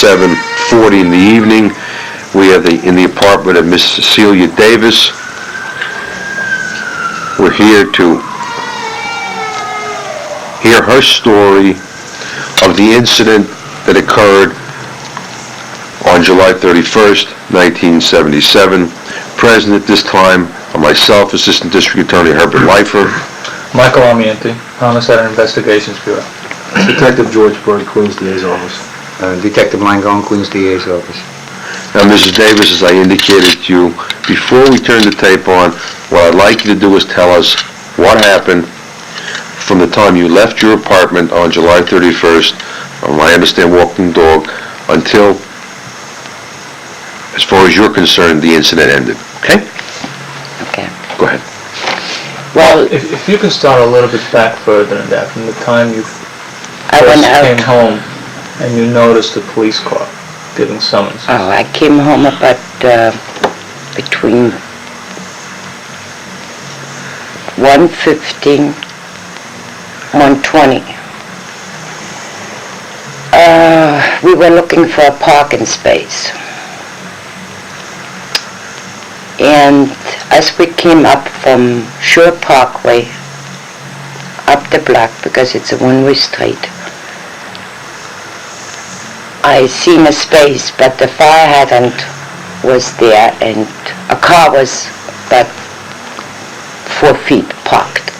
7:40 in the evening. We are in the apartment of Miss Cacilia Davis. We're here to hear her story of the incident that occurred on July 31st, 1977. Present at this time are myself, Assistant District Attorney Herbert Leifer. Michael Almienti, Homicide and Investigations Bureau. Detective George Bird, Queens DA's office. Detective Langone, Queens DA's office. Now, Mrs. Davis, as I indicated to you, before we turn the tape on, what I'd like you to do is tell us what happened from the time you left your apartment on July 31st, I understand walking dog, until, as far as you're concerned, the incident ended. Okay? Okay. Go ahead. Well, If you can start a little bit back further than that, from the time you I first went out. came home and you noticed the police car giving summons. Oh, I came home about between 1:15, 1:20. We were looking for a parking space. And as we came up from Shore Parkway, up the block, because it's a one-way street, I seen a space, but the fire hydrant was there, and a car was about 4 feet parked.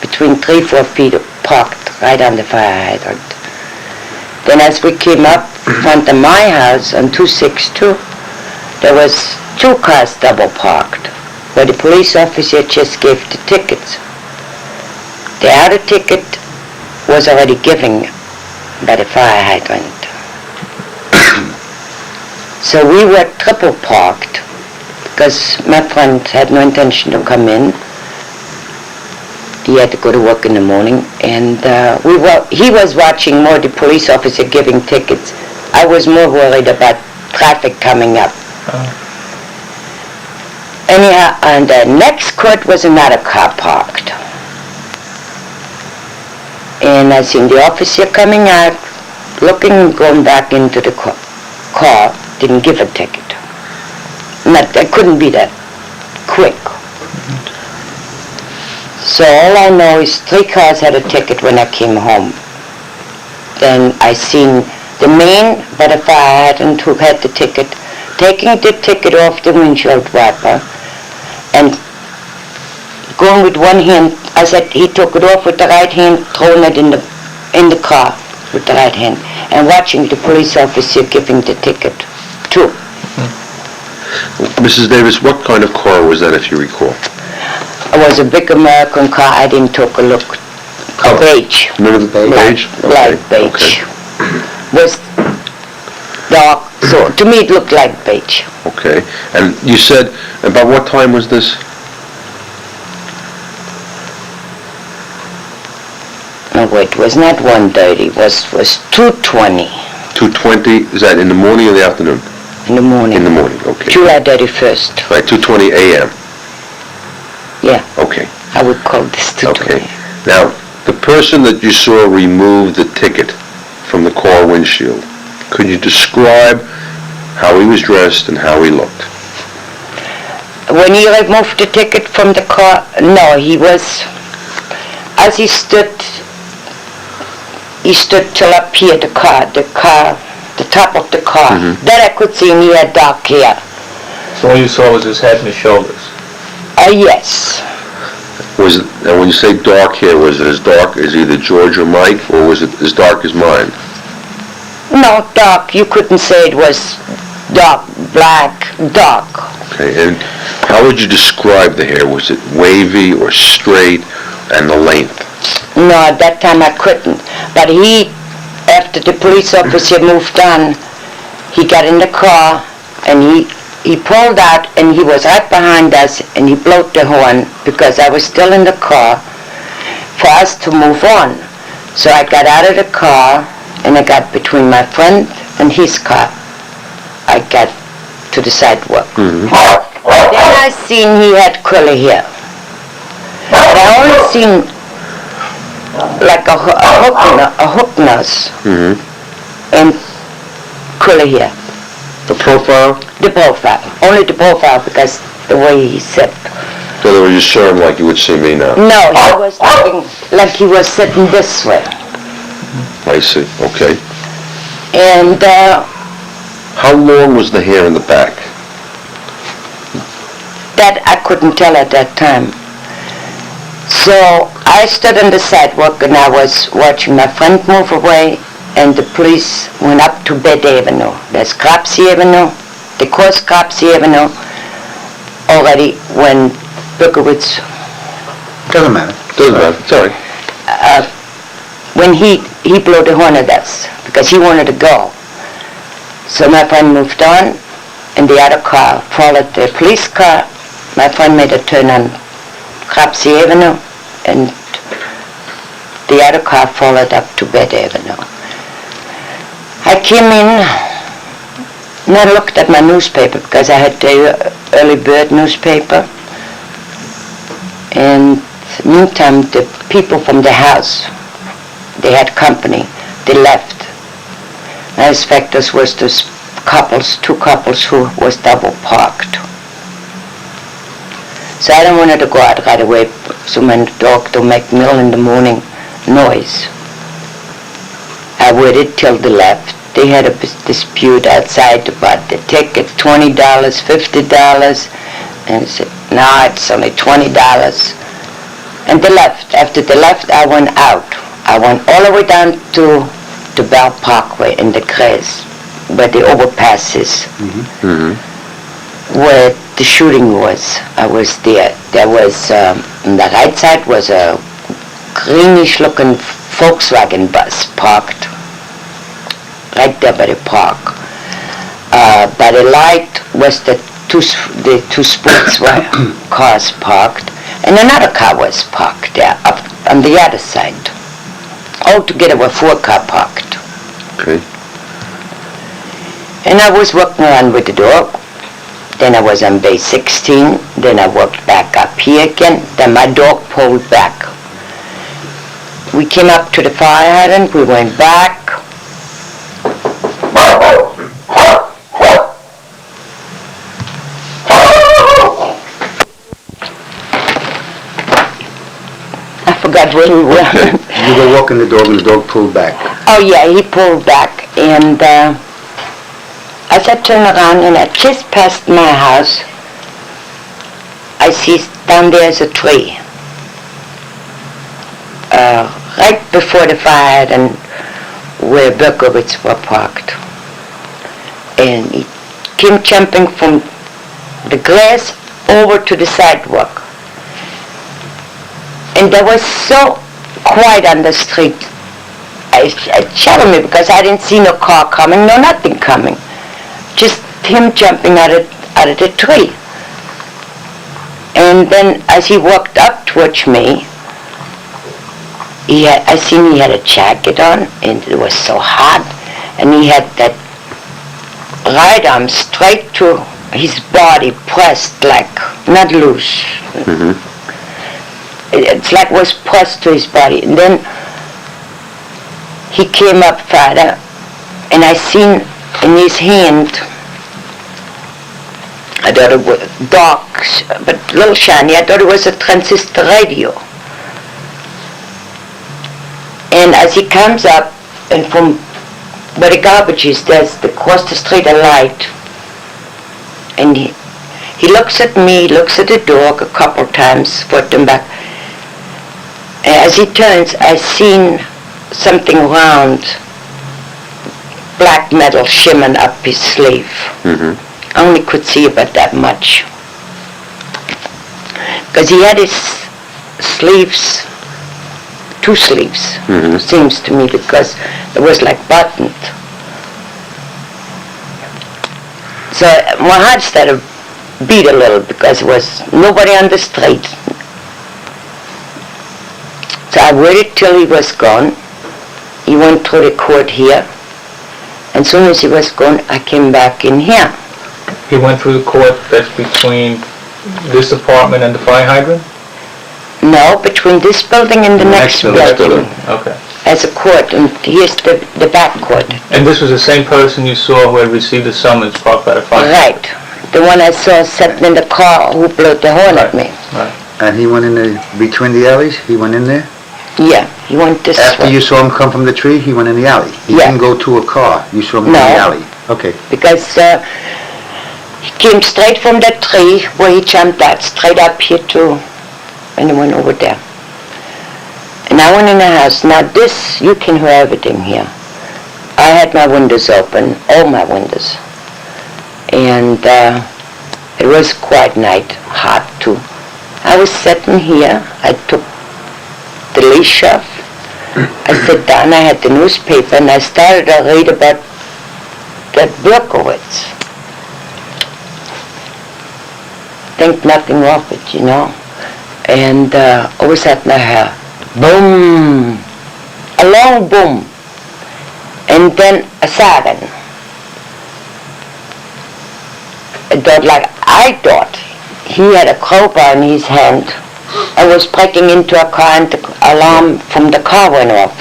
Between 3-4 feet parked right on the fire hydrant. Then as we came up front of my house on 262, there was 2 cars double parked, where the police officer just gave the tickets. The other ticket was already given by the fire hydrant. So we were triple parked, because my friend had no intention to come in. He had to go to work in the morning, and he was watching more the police officer giving tickets. I was more worried about traffic coming up. Anyhow, on the next court was another car parked. And I seen the officer coming out, looking and going back into the car, didn't give a ticket. That couldn't be that quick. So all I know is 3 cars had a ticket when I came home. Then I seen the man by the fire hydrant who had the ticket, taking the ticket off the windshield wiper and going with one hand. I said he took it off with the right hand, throwing it in the car with the right hand, and watching the police officer giving the ticket too. Mrs. Davis, what kind of car was that, if you recall? It was a big American car. I didn't take a look. Beige. Remember the beige? Light beige. Was dark, so to me it looked like beige. Okay. And you said, about what time was this? No, wait, it was not 1:30. It was 2:20 2:20, is that in the morning or the afternoon? in the morning. In the morning, okay. July 31st. Right, 2:20 a.m. Yeah. Okay. I would call this 2:20. Okay. Now, the person that you saw remove the ticket from the car windshield, could you describe how he was dressed and how he looked? When he removed the ticket from the car, no, he was, as he stood till up here, the top of the car. Mm-hmm. That I could see, and he had dark hair. So all you saw was his head and his shoulders. Yes. Was it, and when you say dark hair, was it as dark as either George or Mike, or was it as dark as mine? No, dark. You couldn't say it was dark, black, dark. Okay, and how would you describe the hair? Was it wavy or straight, and the length? No, at that time I couldn't. But after the police officer moved on, he got in the car and he pulled out, and he was right behind us, and he blew the horn because I was still in the car for us to move on. So I got out of the car and I got between my friend and his car. I got to the sidewalk. Mm-hmm. Then I seen he had curly hair. But I only seen like a hook nose. Mm-hmm. And color hair. The profile? The profile. Only the profile because the way he sat. So they were just showing like you would see me now. No, he was looking like he was sitting this way. I see, okay. And How long was the hair in the back? that I couldn't tell at that time. So I stood on the sidewalk and I was watching my friend move away, and the police went up to Bed Avenue. There's Crapsey Avenue. They crossed Crapsey Avenue already when Berkowitz, Doesn't matter. Doesn't matter, sorry. when he blew the horn at us because he wanted to go. So my friend moved on, and the other car followed the police car. My friend made a turn on Crapsey Avenue, and the other car followed up to Bed Avenue. I came in and I looked at my newspaper because I had the early bird newspaper. And meantime, the people from the house, they had company, they left. I suspect this was those couples, two couples who was double parked. So I don't want to go out right away so my dog don't make middle in the morning noise. I waited till they left. They had a dispute outside about the ticket, $20, $50, and I said, no, it's only $20. And they left. After they left, I went out. I went all the way down to the Bell Parkway in the Grace, where the overpass is, where the shooting was. I was there. There was, on the right side was a greenish-looking Volkswagen bus parked right there by the park. By the light was the two sports cars parked, and another car was parked there up on the other side. Altogether were 4 cars parked. Okay. And I was walking around with the dog. Then I was on base 16. Then I walked back up here again. Then my dog pulled back. We came up to the fire hydrant. We went back. I forgot where we were. You were walking the dog and the dog pulled back. Oh yeah, he pulled back, and as I turned around and I just passed my house, I see down there's a tree. Right before the fire and where Berkowitz were parked. And he came jumping from the grass over to the sidewalk. And there was so quiet on the street. It shadowed me because I didn't see no car coming, no nothing coming. Just him jumping out of the tree. And then as he walked up towards me, I seen he had a jacket on, and it was so hot, and he had that right arm straight to his body, pressed like, not loose. It's like was pressed to his body. And then he came up farther, and I seen in his hand, I thought it was dark, but a little shiny. I thought it was a transistor radio. And as he comes up, and from where the garbage is, there's across the street a light. And he looks at me, looks at the dog a couple times, put them back. And as he turns, I seen something round, black metal shimmering up his sleeve. I only could see about that much. Because he had his sleeves, 2 sleeves, seems to me, because it was like buttoned. So my heart started to beat a little because there was nobody on the street. So I waited till he was gone. He went through the court here. And as soon as he was gone, I came back in here. He went through the court that's between this apartment and the fire hydrant? No, between this building and the next building. building. Okay. as a court, and here's the back court. And this was the same person you saw who had received the summons parked by the fire? Right. The one I saw sitting in the car who blew the horn at me. Right. And he went in the, between the alleys? He went in there? Yeah, he went this After way. you saw him come from the tree, he went in the alley? He Yeah. didn't go to a car? You saw him in the No. alley? Okay. Because he came straight from the tree where he jumped out, straight up here too, and he went over there. And I went in the house. Now this, you can hear everything here. I had my windows open, all my windows. And it was quiet night, hot too. I was sitting here, I took the leash off, I sat down, I had the newspaper, and I started to read about that Berkowitz. Think nothing of it, you know. And all of a sudden I heard, boom, a long boom, and then a siren. I thought he had a crowbar in his hand. I was breaking into a car and the alarm from the car went off.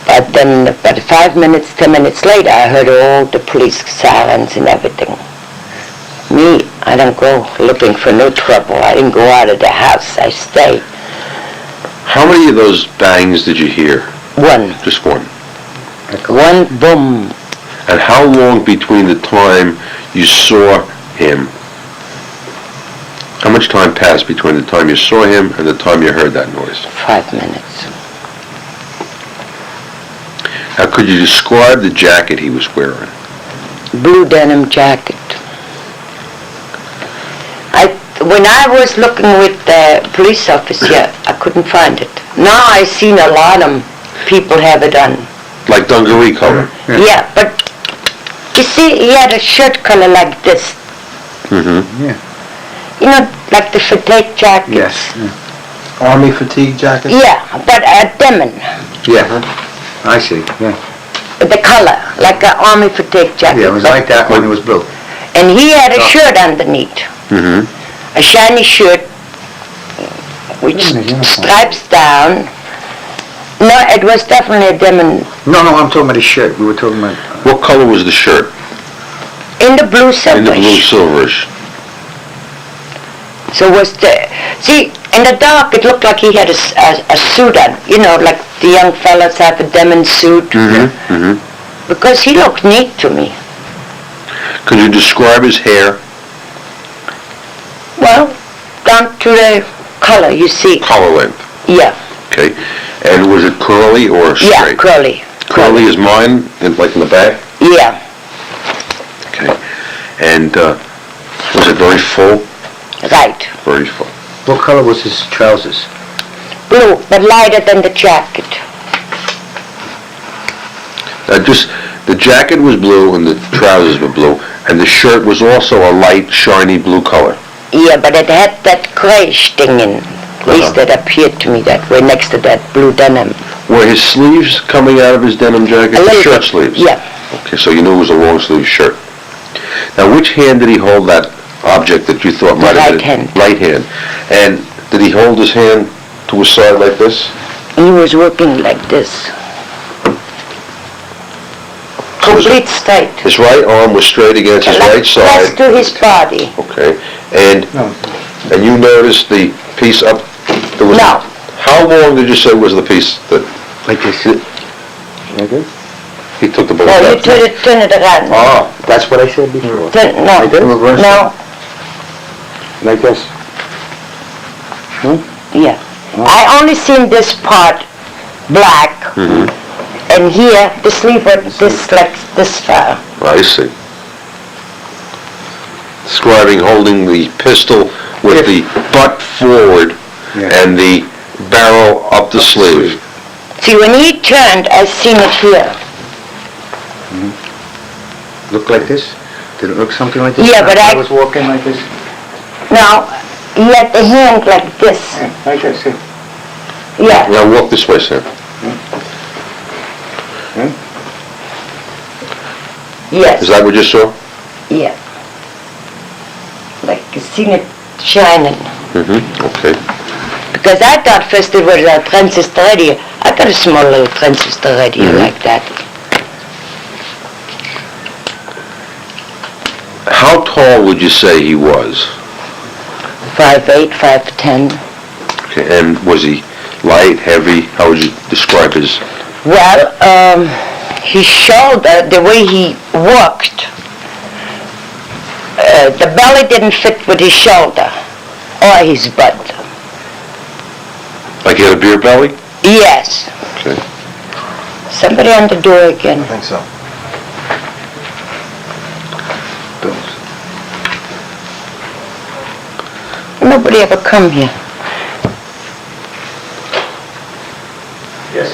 But then, about 5 minutes, 10 minutes later, I heard all the police sirens and everything. Me, I don't go looking for no trouble. I didn't go out of the house. I stayed. How many of those bangs did you hear? One. Just one. One boom. And how long between the time you saw him? How much time passed between the time you saw him and the time you heard that noise? 5 minutes. Now, could you describe the jacket he was wearing? Blue denim jacket. When I was looking with the police officer, I couldn't find it. Now I seen a lot of people have it on. Like dungaree color? Yeah, but you see, he had a shirt color like this. Mm-hmm. Yeah. You know, like the fatigue jackets. Yes. Army fatigue jacket? Yeah, but a denim. Yeah. I see, yeah. The color, like an army fatigue jacket. Yeah, it was like that when it was blue. And he had a shirt underneath. Mm-hmm. A shiny shirt with stripes down. No, it was definitely a denim. No, I'm talking about his shirt. We were talking about... What color was the shirt? In the blue In the blue silverish. silverish. So was the... See, in the dark it looked like he had a suit on. You know, like the young fellas have a denim suit. Mm-hmm. Mm-hmm. Because he looked neat to me. Could you describe his hair? Well, down to the color, you see. Collar length. Yeah. Okay. And was it curly or straight? Yeah, curly. Curly as mine, like in the back? Yeah, Okay. And was it very full? right. Very full. What color was his trousers? Blue, but lighter than the jacket. The jacket was blue and the trousers were blue, and the shirt was also a light, shiny blue color. Yeah, but it had that grayish thing in. At least it appeared to me that way, next to that blue denim. Were his sleeves coming out of his denim jacket? A The little shirt bit, sleeves? yeah. Okay, so you knew it was a long sleeve shirt. Now, which hand did he hold that object that you thought might have right been? hand. Right hand. And did he hold his hand to his side like this? He was working like this. Complete straight. His right arm was straight against his right Close side. to his body. Okay. And you noticed the piece up? There was No. How long did you say was the piece that Like this? Like this? he took the bullet No, you out? turn it around. Oh, that's what I said before. No, Like this? Reverse no, Like this? yeah. I only seen this part black, and here the sleeve was this like this far. I see. Describing holding the pistol with the butt forward Yeah. and the barrel up the sleeve. See, when he turned, I seen it here. Look like this? Did it look something like this? Yeah, but I- was walking like this? Now, he had the hand like this. Like this, yeah. Yeah, Now walk this way, Sam. yes, Is that what you saw? yeah. Like, you seen it shining. Okay. Because I thought first it was a transistor radio. I got a small little transistor radio like that. How tall would you say he was? 5'8", 5'10". Okay, and was he light, heavy? How would you describe his... Well, his shoulder, the way he walked, the belly didn't fit with his shoulder or his butt. Like he had a beer belly? Yes. Okay. Somebody on the door again. I think so. Nobody ever come here. Yes.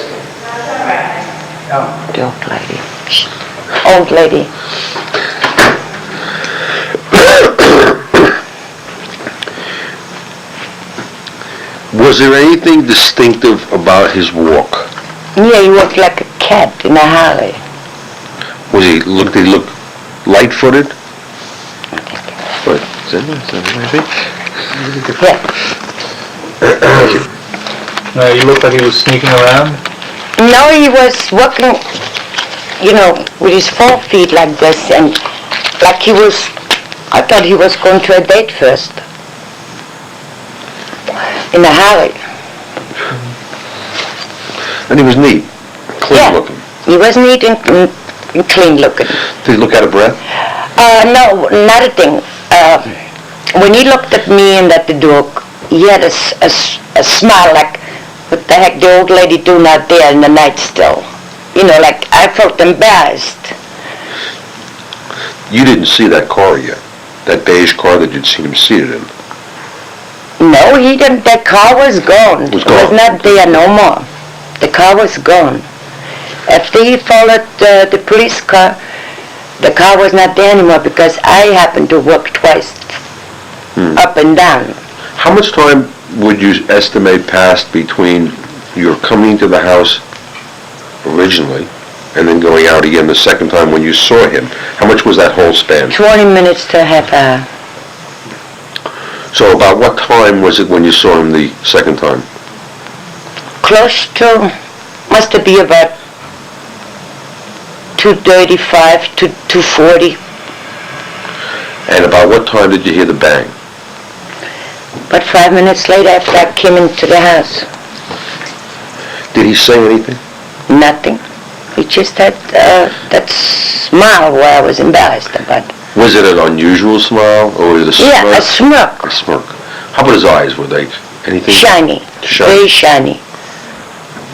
The old lady. Old lady. Was there anything distinctive about his walk? Yeah, he walked like a cat in a hurry. Did he look light-footed? What? Yeah. He looked like he was sneaking around. No, he was walking, with his 4 feet like this, and like I thought he was going to a date first. In a hurry. And he was neat, clean-looking. He was neat and clean-looking. Did he look out of breath? No, not a thing. When he looked at me and at the dog, he had a smile like, what the heck the old lady doing out there in the night still? Like I felt embarrassed. You didn't see that car yet, that beige car that you'd seen him seated in. No, he didn't. The car was gone. Was It was gone. not there no more. The car was gone. After he followed the police car, the car was not there anymore because I happened to walk twice up and down. How much time would you estimate passed between your coming to the house originally and then going out again the second time when you saw him? How much was that whole span? 20 minutes to a half hour. So about what time was it when you saw him the second time? Close to, must have been about 2:35 to 2:40. And about what time did you hear the bang? But 5 minutes later after I came into the house, Did he say anything? nothing. He just had that smile where I was embarrassed about. Was it an unusual smile or was it a smirk? Yeah, a smirk. A smirk. How about his eyes? Were they anything? Shiny. Shiny. Very shiny.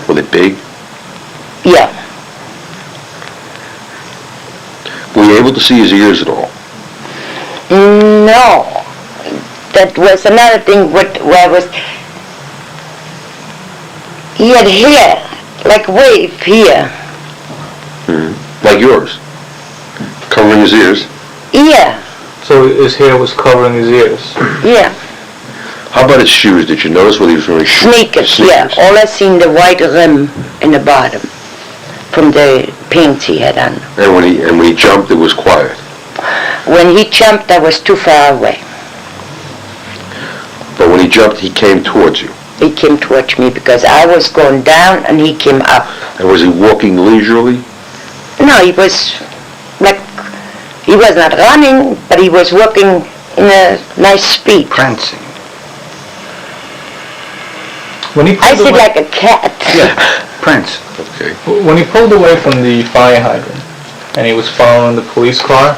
Were they big? Yeah. Were you able to see his ears at all? No. That was another thing where I was... He had hair, like wave here. Like yours? Covering his ears? Yeah, So his hair was covering his ears. yeah. How about his shoes? Did you notice whether he was wearing shoes? Sneakers, yeah. All I seen the white rim in the bottom from the paint he had on. And when he jumped, it was quiet. When he jumped, I was too far away. But when he jumped, he came towards you. He came towards me because I was going down and he came up. And was he walking leisurely? No, he was like, he was not running, but he was walking in a nice speed. Prancing. When he I pulled said away, like a cat. Prance. Okay. when he pulled away from the fire hydrant and he was following the police car,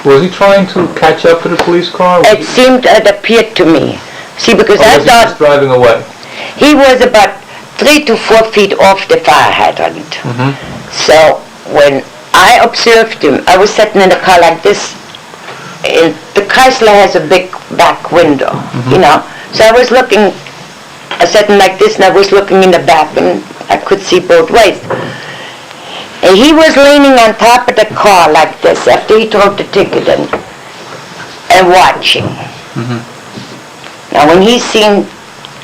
was he trying to catch up to the police car? It seemed, it appeared to me. See, because Or I was he just thought driving away? he was about 3 to 4 feet off the fire hydrant. So when I observed him, I was sitting in the car like this. And the Chrysler has a big back window, So I was looking, I was sitting like this and I was looking in the back and I could see both ways. And he was leaning on top of the car like this after he threw the ticket in and watching. Now when he seen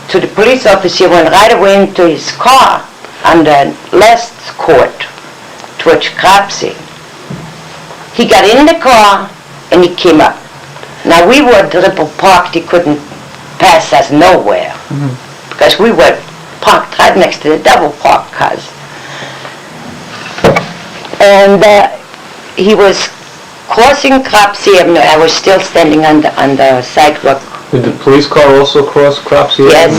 to the police officer, he went right away into his car on the last court towards Crapsey. He got in the car and he came up. Now we were triple parked, he couldn't pass us nowhere because we were parked right next to the double parked cars. And he was crossing Cropsey Avenue. I was still standing on the sidewalk. Did the police car also cross Cropsey? Yes.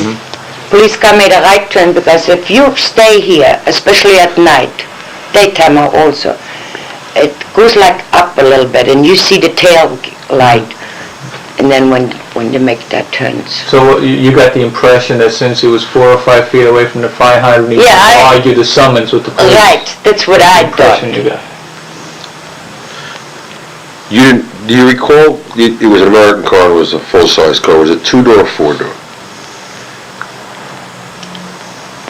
Police car made a right turn because if you stay here, especially at night, daytime also, it goes like up a little bit and you see the tail light. And then when you make that turn. So you got the impression that since he was 4 or 5 feet away from the fire hydrant, he argued the summons with the police? Right, that's what I thought. Impression you got. Do you recall, it was an American car, it was a full-size car, was it 2-door or 4-door?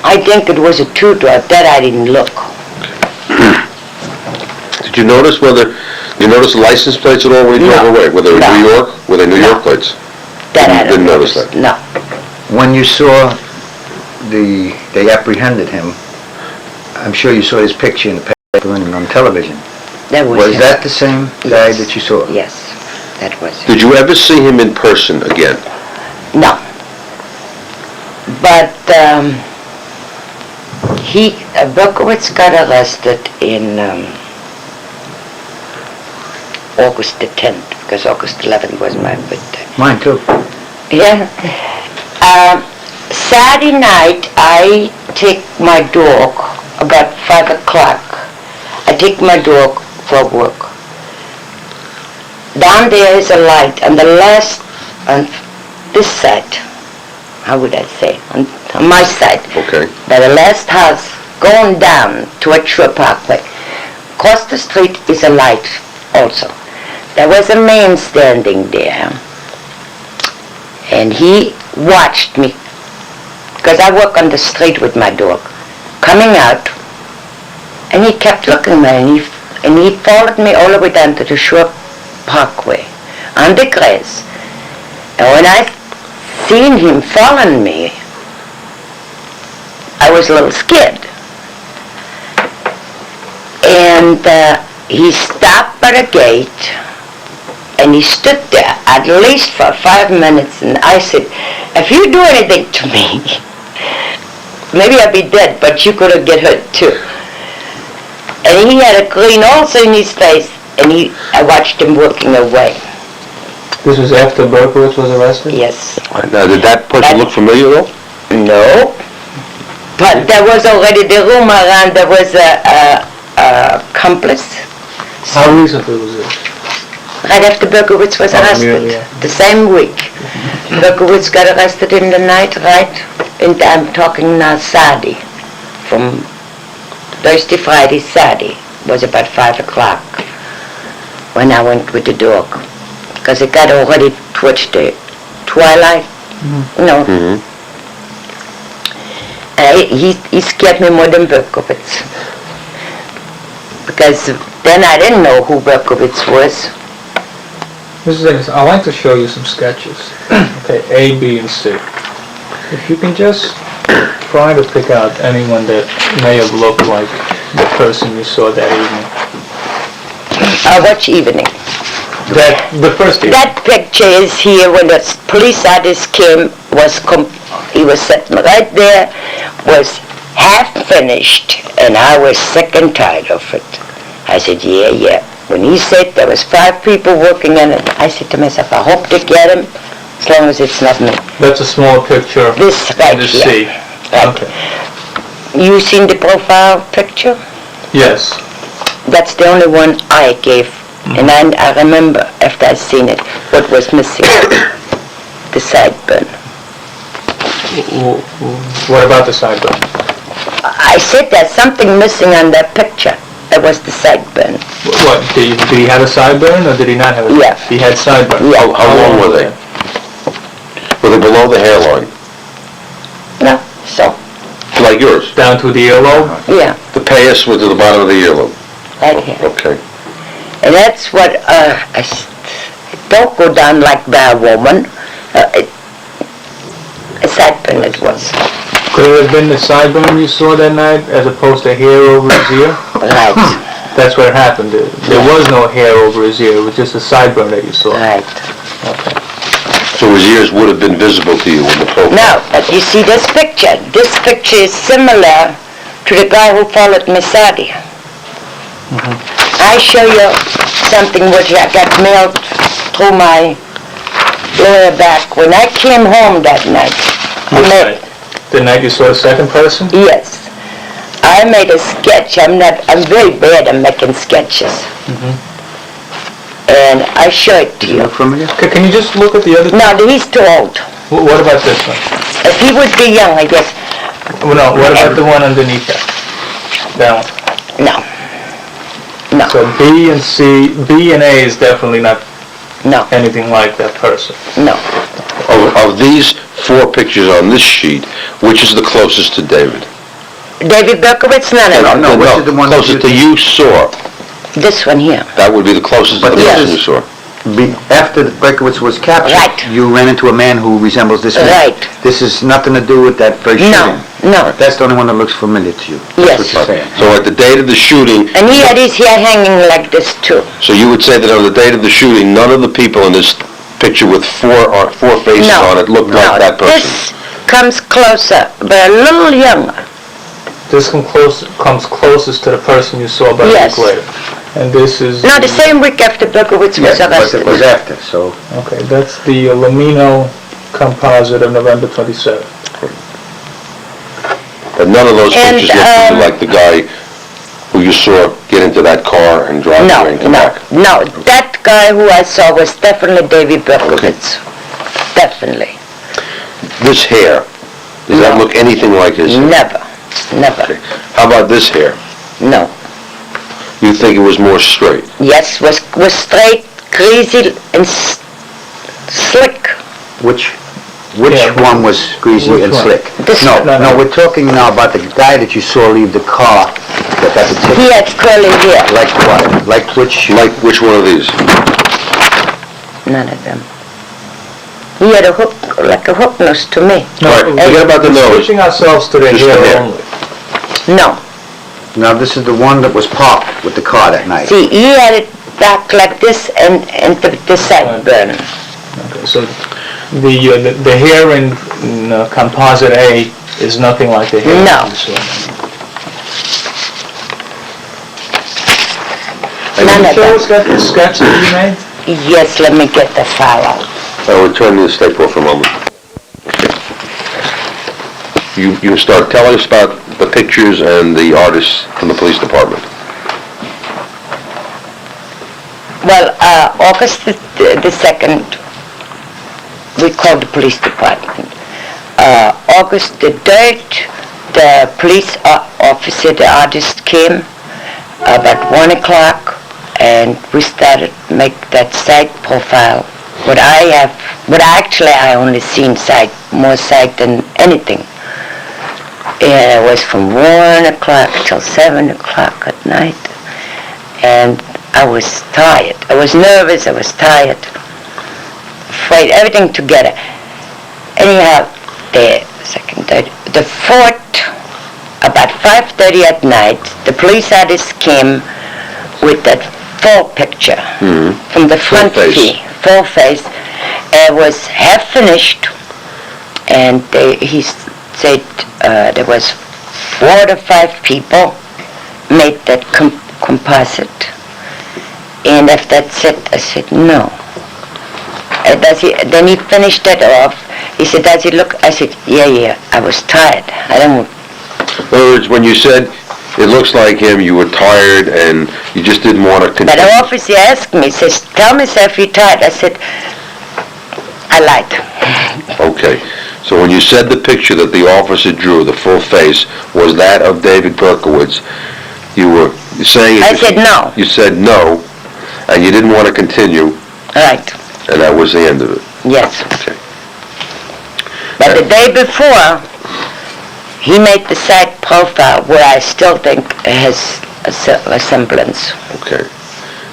I think it was a 2-door, that I didn't look. Did you notice the license plates at all when you drove away? Were they No. New York? Were they New No. York plates? That I Didn't notice that? No. When you saw they apprehended him, I'm sure you saw his picture in the paper and on television. That was Was him. that the same guy that you saw? Yes, that was him. Did you ever see him in person again? No. But Berkowitz got arrested in August the 10th, because August 11th was my birthday. Mine too. Yeah. Saturday night, I take my dog about 5 o'clock. I take my dog for work. Down there is a light on the last, on this side, how would I say, on my side. Okay. By the last house, going down to a True Parkway. Across the street is a light also. There was a man standing there, and he watched me, because I work on the street with my dog, coming out, and he kept looking at me, and he followed me all the way down to the Shore Parkway, on the grass. And when I seen him following me, I was a little scared. And he stopped by the gate, and he stood there at least for 5 minutes, and I said, if you do anything to me, maybe I'd be dead, but you could have get hurt too. And he had a grin also in his face, and I watched him walking away. This was after Berkowitz was arrested? Yes. Now, did that person look familiar though? No. But there was already the rumor around there was a accomplice. How recently was this? Right after Berkowitz was arrested. really, yeah. The same week. Berkowitz got arrested in the night, right? And I'm talking now Saturday. From Thursday, Friday, Saturday. Was about 5 o'clock when I went with the dog. Because it got already towards the twilight. You know. Mm-hmm. He scared me more than Berkowitz. Because then I didn't know who Berkowitz was. Mrs. Davis, I'd like to show you some sketches. Okay, A, B, and C. If you can just try to pick out anyone that may have looked like the person you saw that evening. Which evening? The first evening. That picture is here when the police artist came, he was sitting right there, was half finished, and I was sick and tired of it. I said, yeah. When he said there was 5 people working on it, I said to myself, I hope to get him, as long as it's not me. That's a small picture. This right in the here. C. Right. Okay. You seen the profile picture? Yes. That's the only one I gave. And I remember, after I seen it, what was missing. The sideburn. What about the sideburn? I said there's something missing on that picture. That was the sideburn. What, did he have a sideburn or did he not have a sideburn? Yeah. He had sideburn. Yeah. How long were they? Were they below the hairline? No, so, Like yours? Down to the earlobe? yeah, The payas were to the bottom of the earlobe? right here. Okay. And that's what, don't go down like by a woman. A sideburn it was. Could it have been the sideburn you saw that night as opposed to hair over his ear? Right, That's what happened. There was no hair over his ear. It was just a sideburn that you saw. right. Okay. So his ears would have been visible to you in the profile? No, but you see this picture. This picture is similar to the guy who followed me Saudi. I show you something which I got mailed through my lawyer back. When I came home that night, I made, The night you saw the second person? yes, I made a sketch. I'm very bad at making sketches. And I show it to Does it you. look familiar? Can you just look at the other? No, he's too old. What about this one? If he would be young, I guess, Well, no, what about the one underneath that? That one. no. No, So B and C, B and A is definitely not no, anything like that person. no. Of these 4 pictures on this sheet, which is the closest to David? David Berkowitz? No, no, no. No, which is the one that closest you to you saw. This one here. That would be the closest to But the this person is- you saw. After Berkowitz was captured, Right. you ran into a man who resembles this man. Right. This is nothing to do with that first No, shooting. no. That's the only one that looks familiar to you. Yes. That's what you're saying. So at the date of the shooting, And he had his hair hanging like this too. so you would say that on the date of the shooting, none of the people in this picture with 4 faces No. on it looked like No, that person? this comes closer, but a little younger. This comes closest to the person you saw about a Yes. week later. And this is... No, the same week after Berkowitz was Yes, but arrested. it was after, so... Okay, that's the Lamino composite of November 27th. But none of those And, pictures look to you like the guy who you saw get into that car and drive away No, and come no, back? no. That guy who I saw was definitely David Berkowitz. Definitely. This hair, does that No. look anything like his hair? Never, never. How about this hair? No. You think it was more straight? Yes, was straight, greasy, and slick. Which Yeah, one was greasy which and one? slick? This No, one. no, we're talking now about the guy that you saw leave the car, that got the He ticket. had curly hair. Like what? Like which? Like which one of these? None of them. He had a hook, like a hook nose to me. No, All right, forget about the we're nose. switching ourselves to the Just the hair hair. only. No. Now, this is the one that was parked with the car that night. See, he had it back like this and the sideburn. Okay, so the hair in composite A is nothing like the hair No. you saw. None Can you of show them. us that sketch that you made? Yes, let me get the file out. I will turn to the state board for a moment. You start telling us about the pictures and the artists from the police department. Well, August the 2nd, we called the police department. August the 3rd, the police officer, the artist came about 1 o'clock, and we started make that side profile. I only seen more side than anything. And it was from 1 o'clock till 7 o'clock at night. And I was tired. I was nervous, I was tired. Afraid, everything together. Anyhow, the 4th, about 5:30 at night, the police artist came with that full picture from the front face. view, full face. It was half finished, and he said there was 4 to 5 people made that composite. And if that's it, I said, no. Then he finished that off. He said, does it look? I said, yeah, I was tired. I don't. In other words, when you said it looks like him, you were tired and you just didn't want to But continue. the officer asked me, he says, tell me if you're tired. I said, I lied. Okay, so when you said the picture that the officer drew, the full face, was that of David Berkowitz, you were saying... I said no. You said no, and you didn't want to continue, Right, and that was the end of it. yes. Okay. But the day before, he made the side profile where I still think has a semblance. Okay.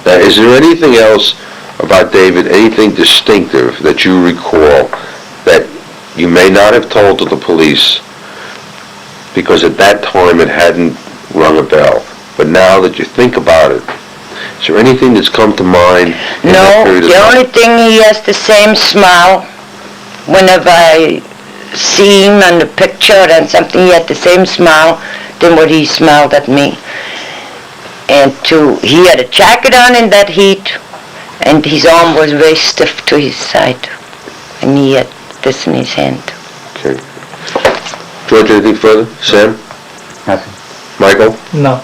Now, is there anything else about David, anything distinctive that you recall that you may not have told to the police because at that time it hadn't rung a bell? But now that you think about it, is there anything that's come to mind in that No, period of the time? only thing, he has the same smile whenever I see him on the picture and something, he had the same smile than what he smiled at me. And he had a jacket on in that heat, and his arm was very stiff to his side, and he had this in his hand. Okay. George, anything further? Sam? Nothing. Michael? No.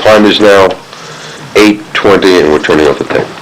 Time is now 8:20 and we're turning off the tape.